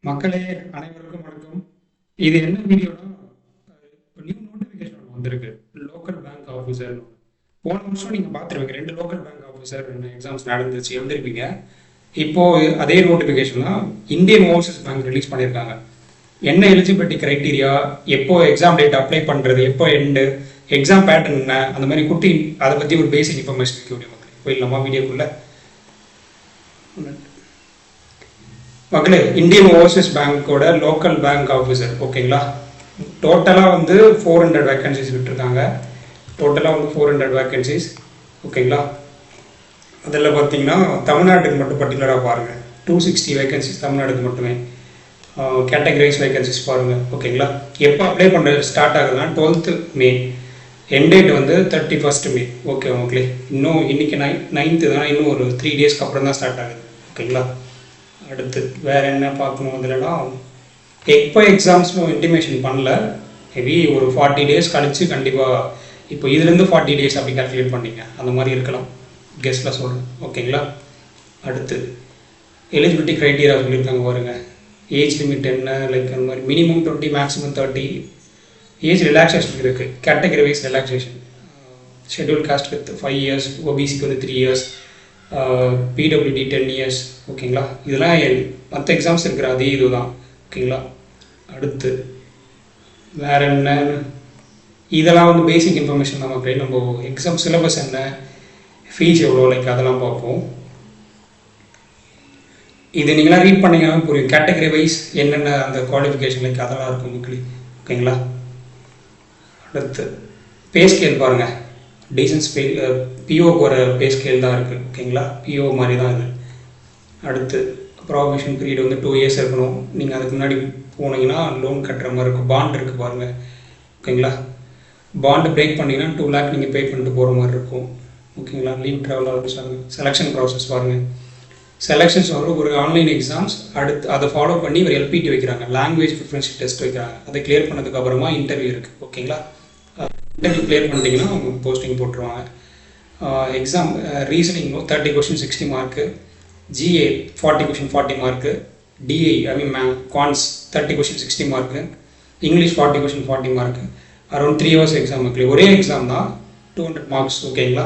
மக்களே அனைவருக்கும் வணக்கம். இது என்ன வீடியோனா, இப்போ நியூ நோட்டிஃபிகேஷன் ஒன்று வந்திருக்கு. Local bank officer. போன வருஷம் நீங்கள் பார்த்துருவீங்க, 2 லோக்கல் பேங்க் ஆஃபீஸர் எக்ஸாம்ஸ் நடந்துச்சு, எழுதிருப்பீங்க. இப்போ அதே நோட்டிஃபிகேஷன் தான் இந்தியன் ஓவர்சீஸ் பேங்க் ரிலீஸ் பண்ணியிருக்காங்க. என்ன எலிஜிபிலிட்டி க்ரைட்டீரியா, எப்போ எக்ஸாம் டேட் அப்ளை பண்ணுறது, எப்போ எண்டு, எக்ஸாம் பேட்டர்ன் என்ன, அந்த மாதிரி குட்டி அதை பற்றி ஒரு பேசிக் இன்ஃபர்மேஷன் இருக்க முடியும் மக்களே. போயிடலாமா வீடியோக்குள்ள? மக்களே, இந்தியன் ஓவர்சீஸ் பேங்க்கோட லோக்கல் பேங்க் ஆஃபீஸர் ஓகேங்களா, டோட்டலாக வந்து 400 வேக்கன்சிஸ் விட்டுருக்காங்க. டோட்டலாக வந்து 400 வேக்கன்சிஸ் ஓகேங்களா. அதில் பார்த்தீங்கன்னா தமிழ்நாட்டுக்கு மட்டும் பர்டிகுலராக பாருங்கள், 260 வேக்கன்சிஸ் தமிழ்நாடுக்கு மட்டுமே. கேட்டகரைஸ் வேக்கன்சிஸ் பாருங்கள் ஓகேங்களா. எப்போ அப்ளை பண்ணுறது ஸ்டார்ட் ஆகுதுன்னா 12th மே, எண்ட் டேட் வந்து 31st மே. ஓகே மக்களே, இன்னும் இன்றைக்கி 9th தான், இன்னும் ஒரு 3 டேஸ்க்கு அப்புறம் தான் ஸ்டார்ட் ஆகுது ஓகேங்களா. அடுத்து வேறு என்ன பார்க்கணும் இதுலனா, எப்போ எக்ஸாம்ஸ்னு இன்டிமேஷன் பண்ணல. மேபி ஒரு 40 டேஸ் கழித்து கண்டிப்பாக, இப்போ இதுலேருந்து 40 டேஸ் அப்படி கால்குலேட் பண்ணிங்க, அந்த மாதிரி இருக்கலாம், கெஸ்ட்டில் சொல்கிறேன் ஓகேங்களா. அடுத்து எலிஜிபிலிட்டி க்ரைட்டீரியா சொல்லியிருக்காங்க பாருங்க. ஏஜ் லிமிட் என்ன, லைக் அந்த மாதிரி மினிமம் 20 மேக்ஸிமம் 30. ஏஜ் ரிலாக்ஸேஷன் இருக்குது, category wise relaxation. Schedule caste with 5 years, ஓபிசிக்கு வந்து 3 இயர்ஸ், பிடபிள்யூடி 10 இயர்ஸ் ஓகேங்களா. இதெல்லாம் மற்ற எக்ஸாம்ஸ் இருக்கிற அதே இது தான் ஓகேங்களா. அடுத்து வேறு என்ன, இதெல்லாம் வந்து பேசிக் இன்ஃபர்மேஷன் தான் மக்களே. நம்ம எக்ஸாம் சிலபஸ் என்ன, ஃபீஸ் எவ்வளோ, லைக் அதெல்லாம் பார்ப்போம். இது நீங்களாம் ரீட் பண்ணிங்கன்னா புரியும், கேட்டகரி வைஸ் என்னென்ன அந்த குவாலிஃபிகேஷன் லைக் அதெல்லாம் இருக்கும் மக்களே ஓகேங்களா. அடுத்து பே ஸ்கேல் பாருங்கள். டீசன்ஸ் பே, பிஓக்கு ஒரு பே ஸ்கேல் தான் இருக்குது ஓகேங்களா, பிஓ மாதிரி தான் இது. அடுத்து ப்ராபேஷன் பீரியட் வந்து 2 இயர்ஸ் இருக்கணும். நீங்கள் அதுக்கு முன்னாடி போனீங்கன்னா லோன் கட்டுற மாதிரி இருக்கும். பாண்ட் இருக்குது பாருங்கள் ஓகேங்களா. பாண்டு பிரேக் பண்ணிங்கன்னா 2 lakh நீங்கள் பே பண்ணிட்டு போகிற மாதிரி இருக்கும் ஓகேங்களா. லீவ் ட்ராவல் ஆரம்பிச்சாங்க. செலெக்ஷன் ப்ராசஸ் பாருங்கள். செலெக்ஷன்ஸ் வரும் ஒரு ஆன்லைன் எக்ஸாம்ஸ். அடுத்து அதை ஃபாலோ பண்ணி ஒரு எல்பிடி வைக்கிறாங்க, லாங்குவேஜ் ப்ரிஃபரன்ஸ் டெஸ்ட் வைக்கிறாங்க. அதை கிளியர் பண்ணதுக்கப்புறமா இன்டர்வியூ இருக்குது ஓகேங்களா. இன்டர்வியூ கிளியர் பண்ணிட்டீங்கன்னா அவங்க போஸ்டிங் போட்டுருவாங்க. Exam reasoning 30 question 60 mark, GA 40 question 40 mark, DI I mean quants 30 question 60 mark, English 40 question 40 mark. Around 3 hours exam மக்களே. ஒரே எக்ஸாம் தான், 200 மார்க்ஸ் ஓகேங்களா.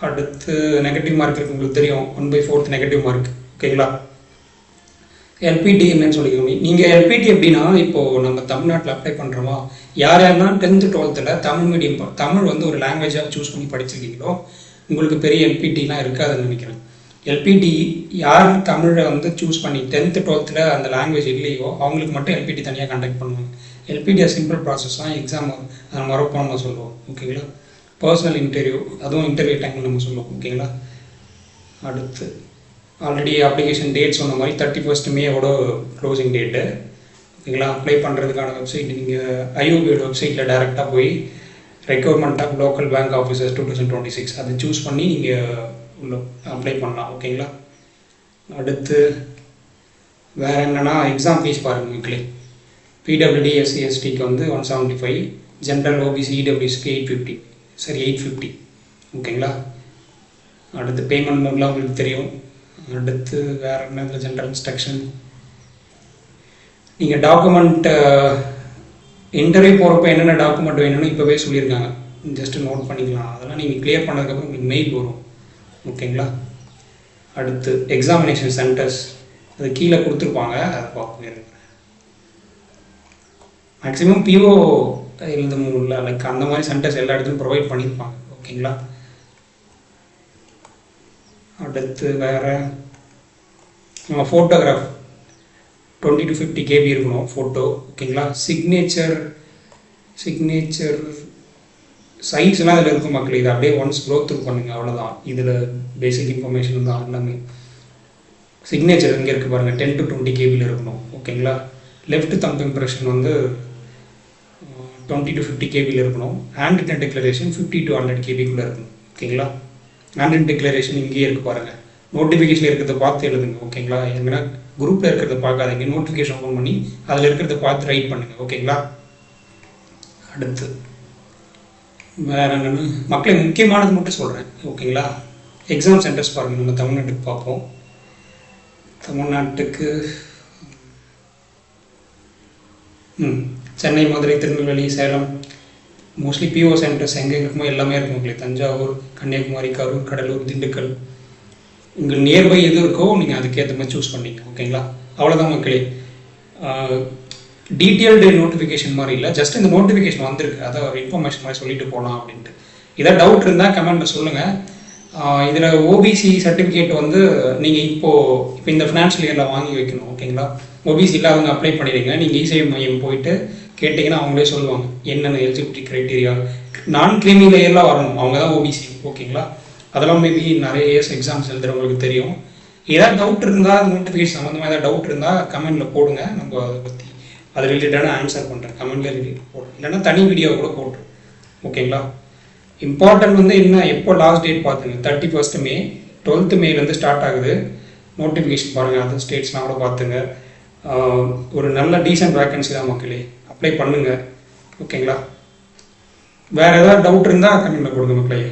அடுத்து நெகட்டிவ் மார்க் இருக்குது, உங்களுக்கு தெரியும், 1/4 நெகட்டிவ் மார்க் ஓகேங்களா. எல்பிடி என்னன்னு சொல்லிக்கோங்க. நீங்கள் எல்பிடி எப்படின்னா, இப்போது நம்ம தமிழ்நாட்டில் அப்ளை பண்ணுறோமா, யார் யாருன்னா 10th 12th Tamil medium, Tamil வந்து ஒரு லாங்குவேஜாக சூஸ் பண்ணி படிச்சிருக்கீங்களோ உங்களுக்கு பெரிய எல்பிடிலாம் இருக்காதுன்னு நினைக்கிறேன். எல்பிடி யார் தமிழை வந்து சூஸ் பண்ணி 10th 12th அந்த லாங்குவேஜ் இல்லையோ அவங்களுக்கு மட்டும் எல்பிடி தனியாக கண்டக்ட் பண்ணுவாங்க. எல்பிடி சிம்பிள் ப்ராசஸ் தான், எக்ஸாம் மறப்போம் நம்ம சொல்லுவோம் ஓகேங்களா. பர்சனல் இன்டர்வியூ, அதுவும் இன்டர்வியூ டைமில் நம்ம சொல்லுவோம் ஓகேங்களா. அடுத்து ஆல்ரெடி அப்ளிகேஷன் டேட் சொன்ன மாதிரி 31st மேவோட க்ளோசிங் டேட்டு ஓகேங்களா. அப்ளை பண்ணுறதுக்கான வெப்சைட் நீங்கள் ஐஓபியோட வெப்சைட்டில் டேரெக்டாக போய் recruitment of local bank officers 2026 அதை சூஸ் பண்ணி நீங்கள் உள்ள அப்ளை பண்ணலாம் ஓகேங்களா. அடுத்து வேறு என்னென்னா, எக்ஸாம் ஃபீஸ் பாருங்கள் வீக்லி. பிடபிள்யூடி எஸ்சி எஸ்டிக்கு வந்து 175, ஜென்ரல் ஓபிசி இடபிள்யூஸ்க்கு 850, சரி 850 ஓகேங்களா. அடுத்து பேமெண்ட் மோட்லாம் உங்களுக்கு தெரியும். அடுத்து வேறு என்ன, இதில் ஜென்ரல் இன்ஸ்ட்ரக்ஷன். நீங்கள் டாக்குமெண்ட் இன்டர்வியூ போகிறப்ப என்னென்ன டாக்குமெண்ட் வேணும்னு இப்போவே சொல்லியிருக்காங்க, ஜஸ்ட்டு நோட் பண்ணிக்கலாம். அதெல்லாம் நீங்கள் கிளியர் பண்ணதுக்கப்புறம் உங்களுக்கு மெயில் வரும் ஓகேங்களா. அடுத்து எக்ஸாமினேஷன் சென்டர்ஸ், அது கீழே கொடுத்துருப்பாங்க, அதை பார்க்க மேக்ஸிமம் பிஓ எழுதமுடியல, லைக் அந்த மாதிரி சென்டர்ஸ் எல்லா இடத்துலையும் ப்ரொவைட் பண்ணியிருப்பாங்க ஓகேங்களா. அடுத்து வேறு ஃபோட்டோகிராஃப் 20 to 50 KB இருக்கணும் ஃபோட்டோ ஓகேங்களா. சிக்னேச்சர் சைஸ்லாம் இதில் இருக்கும் மக்கள். இதை அப்படியே ஒன்ஸ் க்ளோ த்ரூ பண்ணுங்கள், அவ்வளோதான். இதில் பேசிக் இன்ஃபர்மேஷன் தான் எல்லாமே. சிக்னேச்சர் இங்கே இருக்குது பாருங்கள், 10 to 20 KB இருக்கணும் ஓகேங்களா. லெஃப்ட் தம்ப் இம்ப்ரெஷன் வந்து 20 to 50 KB இருக்கணும். Hand return declaration 50 to 100 KB இருக்கணும் ஓகேங்களா. ஹேண்ட் ரிட்டன் டிக்ளரேஷன் இங்கேயே இருக்குது பாருங்கள். நோட்டிஃபிகேஷன் இருக்கிறத பார்த்து எழுதுங்க ஓகேங்களா. எங்கன்னா குரூப்பில் இருக்கிறத பார்க்காதீங்க, நோட்டிஃபிகேஷன் ஓப்பன் பண்ணி அதில் இருக்கிறத பார்த்து ரைட் பண்ணுங்கள் ஓகேங்களா. அடுத்து வேறு என்னென்னு மக்களை முக்கியமானது மட்டும் சொல்கிறேன் ஓகேங்களா. எக்ஸாம் சென்டர்ஸ் பாருங்கள், நம்ம தமிழ்நாட்டுக்கு பார்ப்போம். தமிழ்நாட்டுக்கு Chennai, Madurai, Tirunelveli, Salem, mostly PO centres எங்கே இருக்குமோ எல்லாமே இருக்கும் மக்களே. தஞ்சாவூர், கன்னியாகுமரி, கரூர், கடலூர், திண்டுக்கல், உங்கள் நியர்பை எது இருக்கோ நீங்கள் அதுக்கேற்ற மாதிரி சூஸ் பண்ணிங்க. ஓகேங்களா? அவ்வளோதான் மக்களே. டீட்டெயில்டு நோட்டிஃபிகேஷன் மாதிரி இல்லை, ஜஸ்ட் இந்த நோட்டிஃபிகேஷன் வந்திருக்கு, அதை ஒரு இன்ஃபர்மேஷன் மாதிரி சொல்லிட்டு போகலாம் அப்படின்ட்டு. ஏதாவது டவுட் இருந்தால் கமெண்ட்டில் சொல்லுங்கள். இதில் ஓபிசி சர்டிஃபிகேட் வந்து நீங்கள் இப்போ இந்த ஃபினான்ஷியல் இயரில் வாங்கி வைக்கணும். ஓகேங்களா? ஓபிசி இல்லாதவங்க அப்ளை பண்ணிடுங்க. நீங்கள் இசேவை மையம் போயிட்டு கேட்டிங்கன்னா அவங்களே சொல்லுவாங்க என்னென்ன எலிஜிபிலிட்டி க்ரைட்டீரியா. நான் கிரீமி லேயர்லாம் வரணும், அவங்க தான் ஓபிசி. ஓகேங்களா? அதெல்லாம் மேபி நிறைய இயர்ஸ் எக்ஸாம்ஸ் எழுதுறவங்களுக்கு தெரியும். ஏதாவது டவுட் இருந்தால் நோட்டிஃபிகேஷன் சம்மந்தமாக ஏதாவது டவுட் இருந்தால் கமெண்ட்டில் போடுங்க. நம்ம அதை பற்றி அது ரிலேட்டடான ஆன்சர் பண்ணுறேன். கமெண்ட்டில் ரிலேட்டட் போடுறேன், இல்லைன்னா தனி வீடியோ கூட போட்டுரும். ஓகேங்களா? இம்பார்ட்டன்ட் வந்து என்ன, எப்போ லாஸ்ட் டேட் பார்த்துங்க, 31st May. 12th Mayலேருந்து ஸ்டார்ட் ஆகுது. நோட்டிஃபிகேஷன் பாருங்கள், அதர் ஸ்டேட்ஸ்லாம் கூட பார்த்துங்க. ஒரு நல்ல டீசென்ட் வேக்கன்சி தான் மக்களே, அப்ளை பண்ணுங்கள். ஓகேங்களா? வேறு ஏதாவது டவுட் இருந்தால் கமெண்ட்டில் கொடுங்க மக்களே.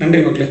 நன்றி மக்களே.